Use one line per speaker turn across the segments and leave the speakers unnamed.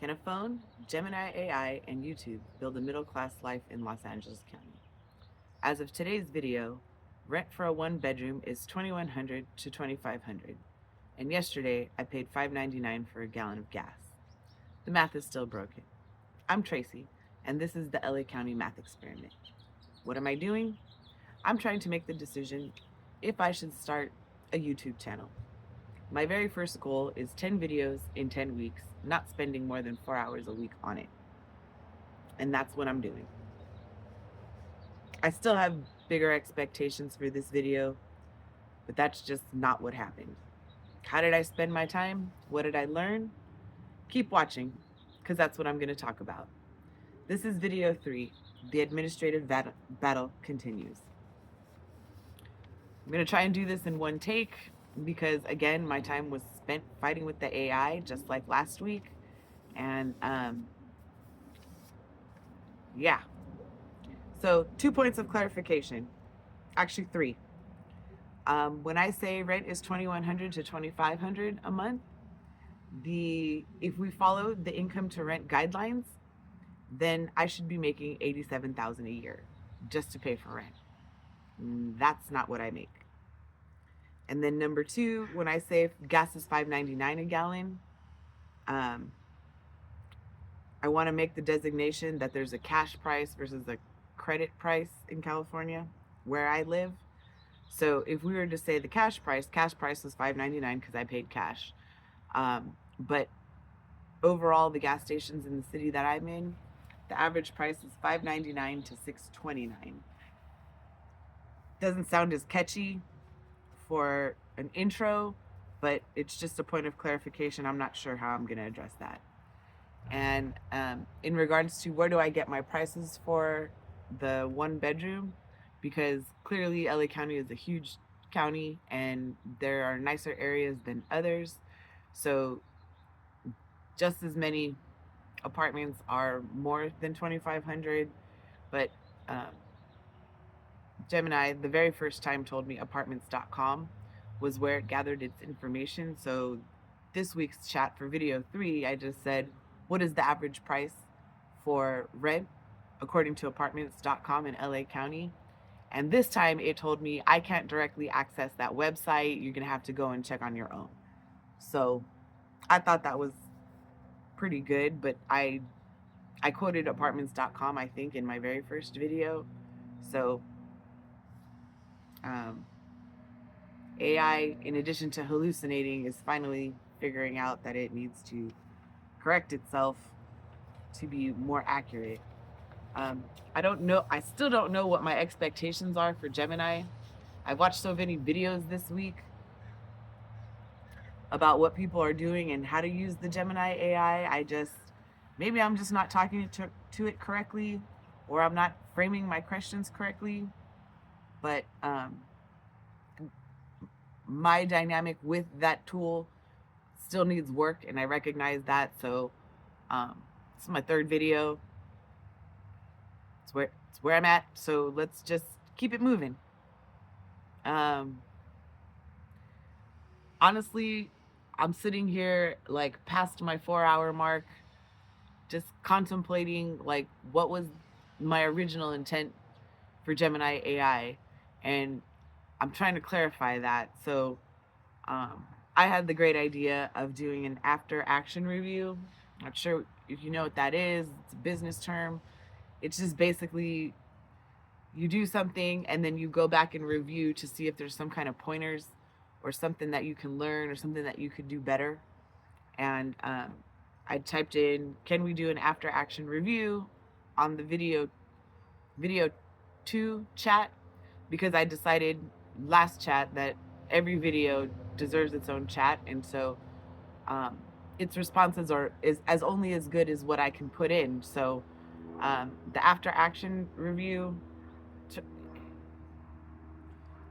Can a phone, Gemini AI, and YouTube build a middle-class life in Los Angeles County? As of today's video, rent for a one-bedroom is $2,100 to $2,500, and yesterday I paid $5.99 for a gallon of gas. The math is still broken. I'm Tracy, and this is the LA County Math Experiment. What am I doing? I'm trying to make the decision if I should start a YouTube channel. My very first goal is 10 videos in 10 weeks, not spending more than 4 hours a week on it. And that's what I'm doing. I still have bigger expectations for this video, but that's just not what happened. How did I spend my time? What did I learn? Keep watching, because that's what I'm going to talk about. This is video 3. The administrative battle continues. I'm going to try and do this in one take because, again, my time was spent fighting with the AI just like last week. And yeah. So 2 points of clarification. Actually 3. When I say rent is $2,100 to $2,500 a month, if we follow the income to rent guidelines, then I should be making $87,000 a year just to pay for rent. That's not what I make. And then number 2, when I say gas is $5.99 a gallon, I want to make the designation that there's a cash price versus a credit price in California where I live. So if we were to say the cash price was $5.99 because I paid cash. But overall, the gas stations in the city that I'm in, the average price is $5.99 to $6.29. Doesn't sound as catchy for an intro, but it's just a point of clarification. I'm not sure how I'm going to address that. And in regards to where do I get my prices for the one bedroom, because clearly LA County is a huge county and there are nicer areas than others. So just as many apartments are more than 2,500, but Gemini, the very first time, told me apartments.com was where it gathered its information. So this week's chat for video 3, I just said, what is the average price for rent according to apartments.com in LA County? And this time it told me I can't directly access that website. You're going to have to go and check on your own. So I thought that was pretty good, but I quoted apartments.com, I think, in my very first video. So AI, in addition to hallucinating, is finally figuring out that it needs to correct itself to be more accurate. I don't know. I still don't know what my expectations are for Gemini. I've watched so many videos this week about what people are doing and how to use the Gemini AI. Maybe I'm just not talking to it correctly, or I'm not framing my questions correctly. But my dynamic with that tool still needs work, and I recognize that. So this is my 3rd video. It's where I'm at. So let's just keep it moving. Honestly, I'm sitting here like past my 4-hour mark, just contemplating like what was my original intent for Gemini AI, and I'm trying to clarify that. So I had the great idea of doing an after action review. Not sure if you know what that is. It's a business term. It's just basically you do something and then you go back and review to see if there's some kind of pointers or something that you can learn or something that you could do better. And I typed in, can we do an after action review on the video 2 chat, because I decided last chat that every video deserves its own chat, and so its responses is only as good as what I can put in. So the after action review,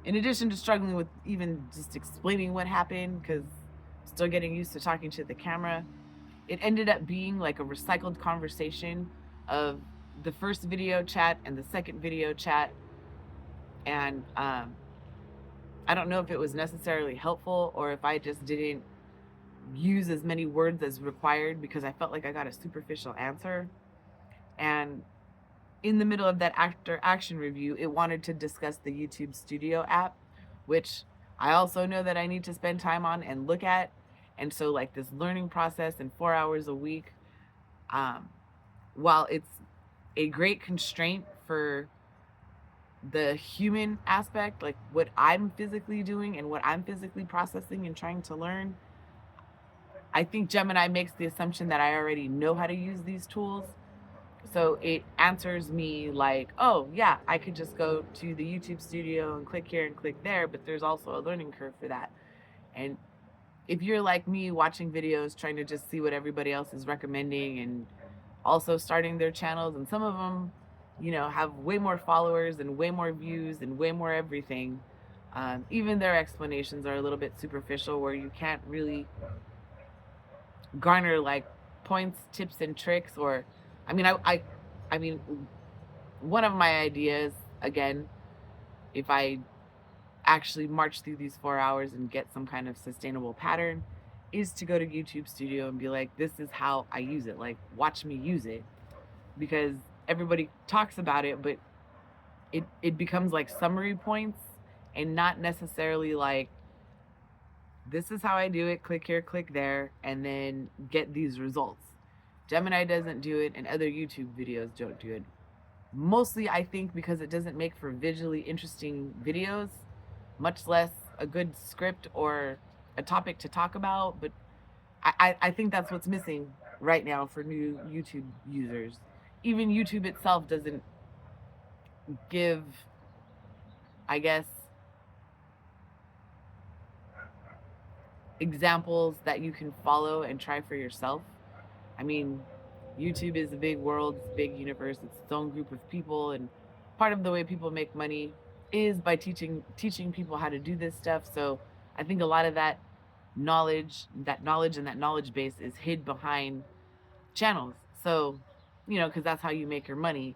in addition to struggling with even just explaining what happened, because still getting used to talking to the camera, it ended up being like a recycled conversation of the first video chat and the second video chat. And I don't know if it was necessarily helpful or if I just didn't use as many words as required because I felt like I got a superficial answer. And in the middle of that after action review, it wanted to discuss the YouTube Studio app, which I also know that I need to spend time on and look at. And so, like, this learning process in 4 hours a week, while it's a great constraint for the human aspect, like what I'm physically doing and what I'm physically processing and trying to learn, I think Gemini makes the assumption that I already know how to use these tools. So it answers me like, oh, yeah, I could just go to the YouTube studio and click here and click there, but there's also a learning curve for that. And if you're like me, watching videos, trying to just see what everybody else is recommending and also starting their channels, and some of them, have way more followers and way more views and way more everything, even their explanations are a little bit superficial where you can't really garner like points, tips, and tricks. Or I mean, one of my ideas, again, if I actually march through these 4 hours and get some kind of sustainable pattern, is to go to YouTube Studio and be like, this is how I use it. Like, watch me use it. Because everybody talks about it, but it becomes like summary points and not necessarily like, this is how I do it, click here, click there, and then get these results. Gemini doesn't do it, and other YouTube videos don't do it. Mostly, I think, because it doesn't make for visually interesting videos, much less a good script or a topic to talk about. But I think that's what's missing right now for new YouTube users. Even YouTube itself doesn't give, I guess, examples that you can follow and try for yourself. I mean, YouTube is a big world, it's a big universe, it's its own group of people, and part of the way people make money is by teaching people how to do this stuff. So I think a lot of that knowledge and that knowledge base is hid behind channels. So, because that's how you make your money.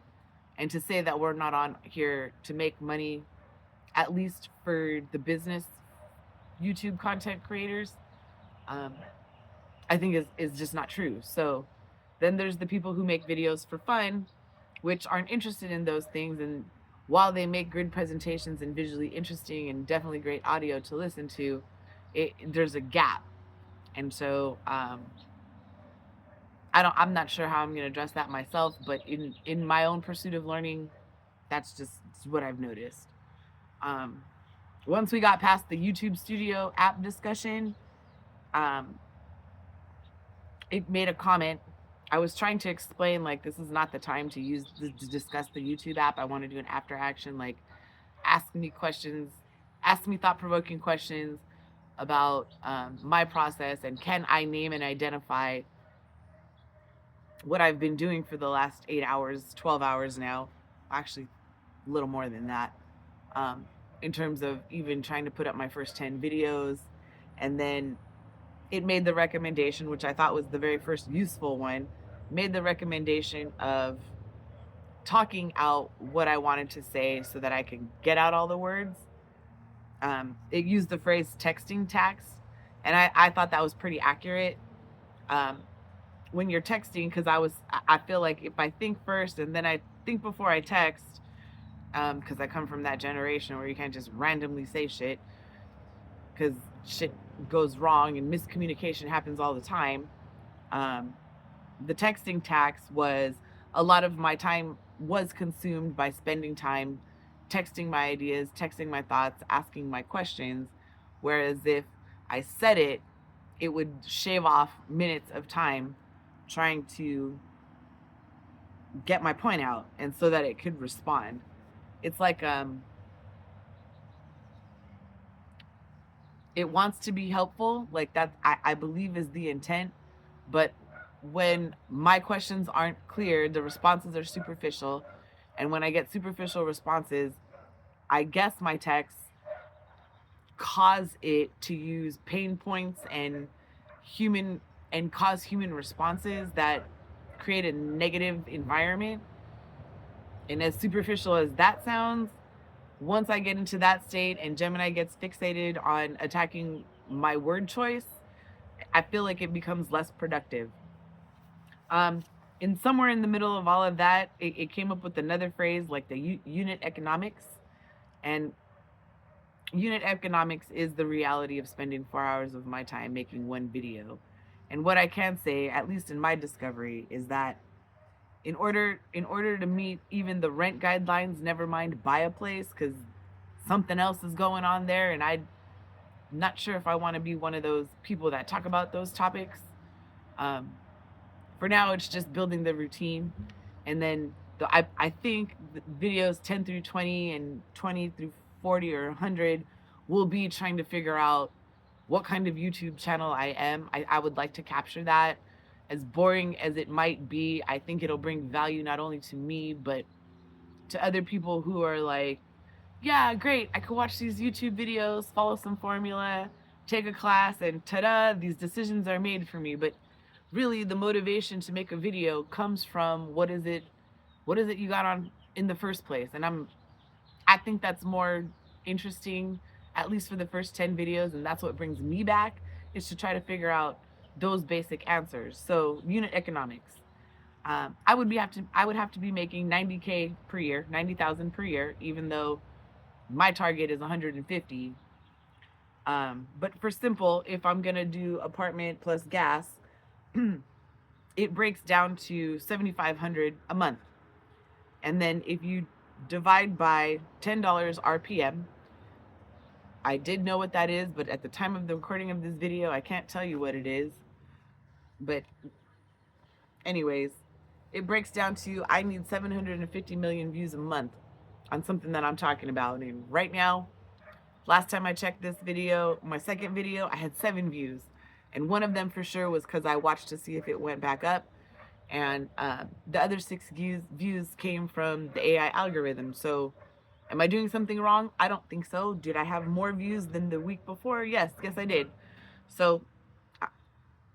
And to say that we're not on here to make money, at least for the business YouTube content creators, I think is just not true. So then there's the people who make videos for fun, which aren't interested in those things. And while they make good presentations and visually interesting and definitely great audio to listen to, there's a gap. And so I'm not sure how I'm going to address that myself, but in my own pursuit of learning, that's just what I've noticed. Once we got past the YouTube Studio app discussion, it made a comment. I was trying to explain, like, this is not the time to discuss the YouTube app. I want to do an after action, like, ask me thought-provoking questions about my process, and can I name and identify what I've been doing for the last 8 hours, 12 hours now, actually a little more than that, in terms of even trying to put up my first 10 videos. And then it made the recommendation, which I thought was the very first useful one, made the recommendation of talking out what I wanted to say so that I could get out all the words. It used the phrase texting tax, and I thought that was pretty accurate. When you're texting, because I feel like if I think first and then I think before I text, because I come from that generation where you can't just randomly say shit, because shit goes wrong and miscommunication happens all the time. The texting tax was, a lot of my time was consumed by spending time texting my ideas, texting my thoughts, asking my questions, whereas if I said it, it would shave off minutes of time trying to get my point out, and so that it could respond. It's like it wants to be helpful, like that I believe is the intent, but when my questions aren't clear, the responses are superficial, and when I get superficial responses, I guess my texts cause it to use pain points and cause human responses that create a negative environment. And as superficial as that sounds, once I get into that state and Gemini gets fixated on attacking my word choice, I feel like it becomes less productive. And somewhere in the middle of all of that, it came up with another phrase like the unit economics. And unit economics is the reality of spending 4 hours of my time making one video. And what I can say, at least in my discovery, is that in order to meet even the rent guidelines, never mind buy a place, because something else is going on there, and I'm not sure if I want to be one of those people that talk about those topics. Um, for now, it's just building the routine, and then I think the videos 10 through 20 and 20 through 40 or 100 will be trying to figure out what kind of YouTube channel I am. I would like to capture that. As boring as it might be, I think it'll bring value not only to me, but to other people who are like, yeah, great, I could watch these YouTube videos, follow some formula, take a class, and ta-da, these decisions are made for me. But really, the motivation to make a video comes from what is it you got on in the first place. And I think that's more interesting, at least for the first 10 videos, and that's what brings me back, is to try to figure out those basic answers. So unit economics. I would have to be making 90K per year, 90,000 per year, even though my target is 150. But for simple, if I'm gonna do apartment plus gas, it breaks down to 7,500 a month. And then if you divide by $10 RPM, I did know what that is, but at the time of the recording of this video, I can't tell you what it is. But anyways, it breaks down to I need 750 million views a month on something that I'm talking about. And right now, last time I checked this video, my second video, I had 7 views. And one of them for sure was because I watched to see if it went back up. And the other 6 views came from the AI algorithm. So am I doing something wrong? I don't think so. Did I have more views than the week before? Yes, I did. So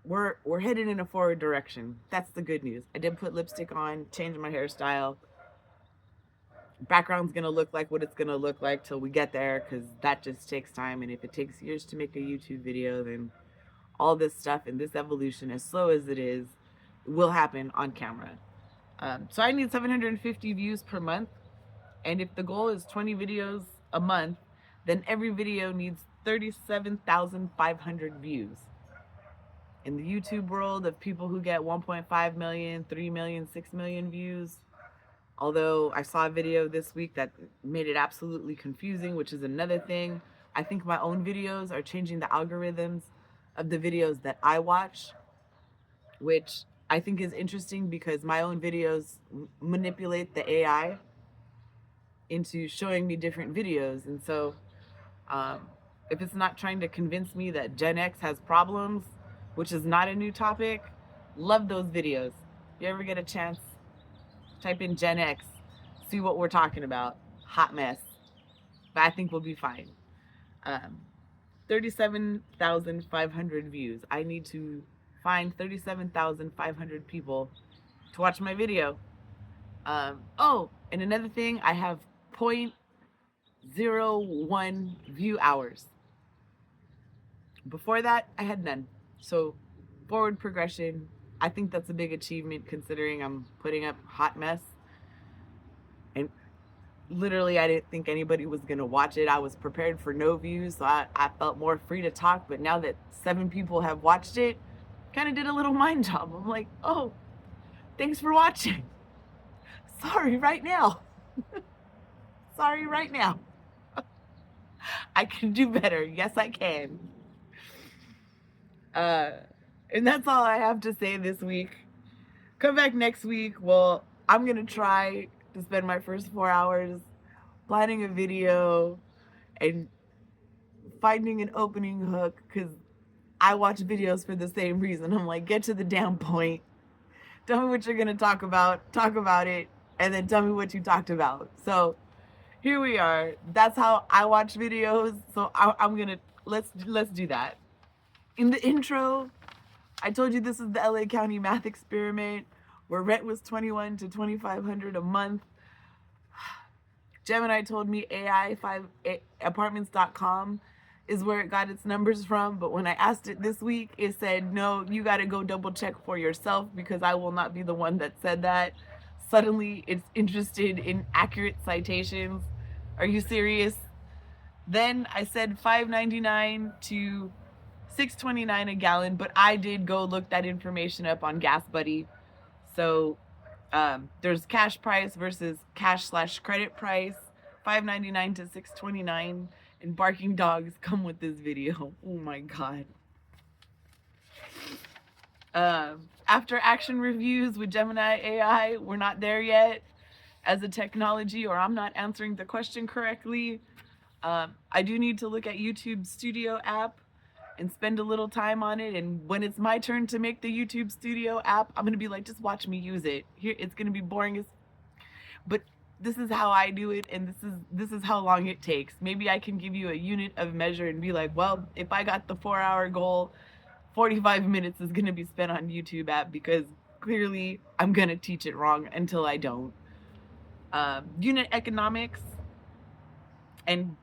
we're headed in a forward direction. That's the good news. I did put lipstick on, changed my hairstyle. Background's gonna look like what it's gonna look like till we get there, because that just takes time. And if it takes years to make a YouTube video, then all this stuff and this evolution, as slow as it is, will happen on camera. So I need 750 views per month. And if the goal is 20 videos a month, then every video needs 37,500 views. In the YouTube world of people who get 1.5 million, 3 million, 6 million views, although I saw a video this week that made it absolutely confusing, which is another thing. I think my own videos are changing the algorithms of the videos that I watch, which I think is interesting because my own videos manipulate the AI into showing me different videos. And so if it's not trying to convince me that Gen X has problems, which is not a new topic, love those videos. If you ever get a chance, type in Gen X, see what we're talking about. Hot mess. But I think we'll be fine. 37,500 views. I need to find 37,500 people to watch my video. Oh, and another thing, I have 0.01 view hours. Before that, I had none. So forward progression. I think that's a big achievement considering I'm putting up hot mess. And literally, I didn't think anybody was going to watch it. I was prepared for no views, so I felt more free to talk. But now that 7 people have watched it, kind of did a little mind job. I'm like, oh, thanks for watching. Sorry right now. Sorry right now. I can do better. Yes, I can. And that's all I have to say this week. Come back next week. Well, I'm going to try to spend my first 4 hours planning a video and finding an opening hook, because I watch videos for the same reason. I'm like, get to the damn point. Tell me what you're going to talk about it, and then tell me what you talked about. So here we are. That's how I watch videos. So I'm going to, let's do that. In the intro, I told you this is the LA County math experiment where rent was $2,100 to $2,500 a month. Gemini told me AI5apartments.com is where it got its numbers from, but when I asked it this week, it said, no, you got to go double check for yourself because I will not be the one that said that. Suddenly, it's interested in accurate citations. Are you serious? Then I said $5.99 to $6.29 a gallon, but I did go look that information up on Gas Buddy. So there's cash price versus cash/credit price, $5.99 to $6.29, and barking dogs come with this video. Oh my god. After action reviews with Gemini AI, we're not there yet as a technology, or I'm not answering the question correctly. I do need to look at YouTube Studio app and spend a little time on it, and when it's my turn to make the YouTube Studio app, I'm gonna be like, just watch me use it. Here, it's gonna be boring as, but this is how I do it, and this is how long it takes. Maybe I can give you a unit of measure and be like, well, if I got the 4-hour goal, 45 minutes is gonna be spent on YouTube app, because clearly I'm gonna teach it wrong until I don't. Unit economics and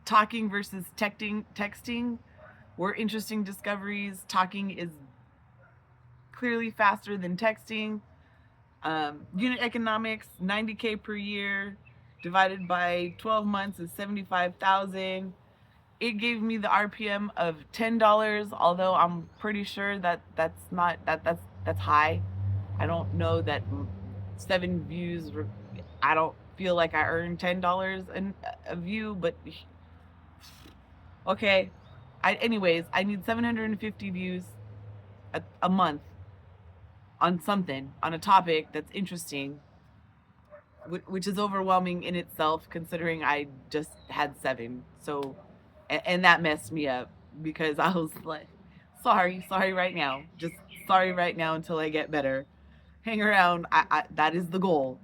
talking versus texting were interesting discoveries. Talking is clearly faster than texting. Unit economics, $90K per year divided by 12 months is 75,000. It gave me the RPM of $10, although I'm pretty sure that that's high. I don't know that 7 views. I don't feel like I earned $10 a view, but okay. Anyways, I need 750 views a month on something, on a topic that's interesting, which is overwhelming in itself, considering I just had 7. So, and that messed me up, because I was like, sorry right now. Just sorry right now until I get better. Hang around. That is the goal.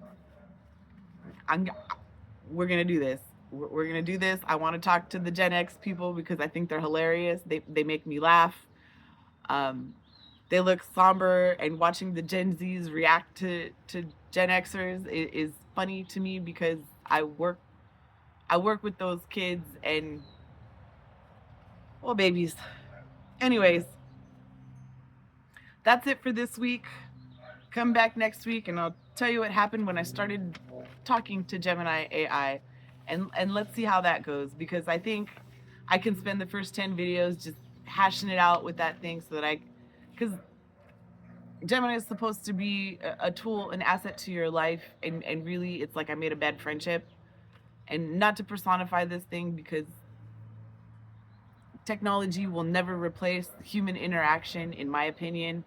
We're gonna do this. We're gonna do this. I want to talk to the Gen X people because I think they're hilarious. They make me laugh. They look somber, and watching the Gen Zs react to Gen Xers is funny to me, because I work with those kids, and well, babies. Anyways, that's it for this week. Come back next week and I'll tell you what happened when I started talking to Gemini AI, and let's see how that goes, because I think I can spend the first 10 videos just hashing it out with that thing, so that because Gemini is supposed to be a tool, an asset to your life, and really it's like I made a bad friendship. And not to personify this thing, because technology will never replace human interaction, in my opinion.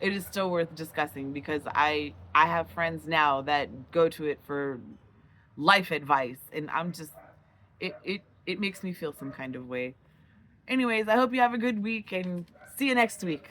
It is still worth discussing, because I have friends now that go to it for life advice, and I'm just, it makes me feel some kind of way. Anyways, I hope you have a good week, and see you next week.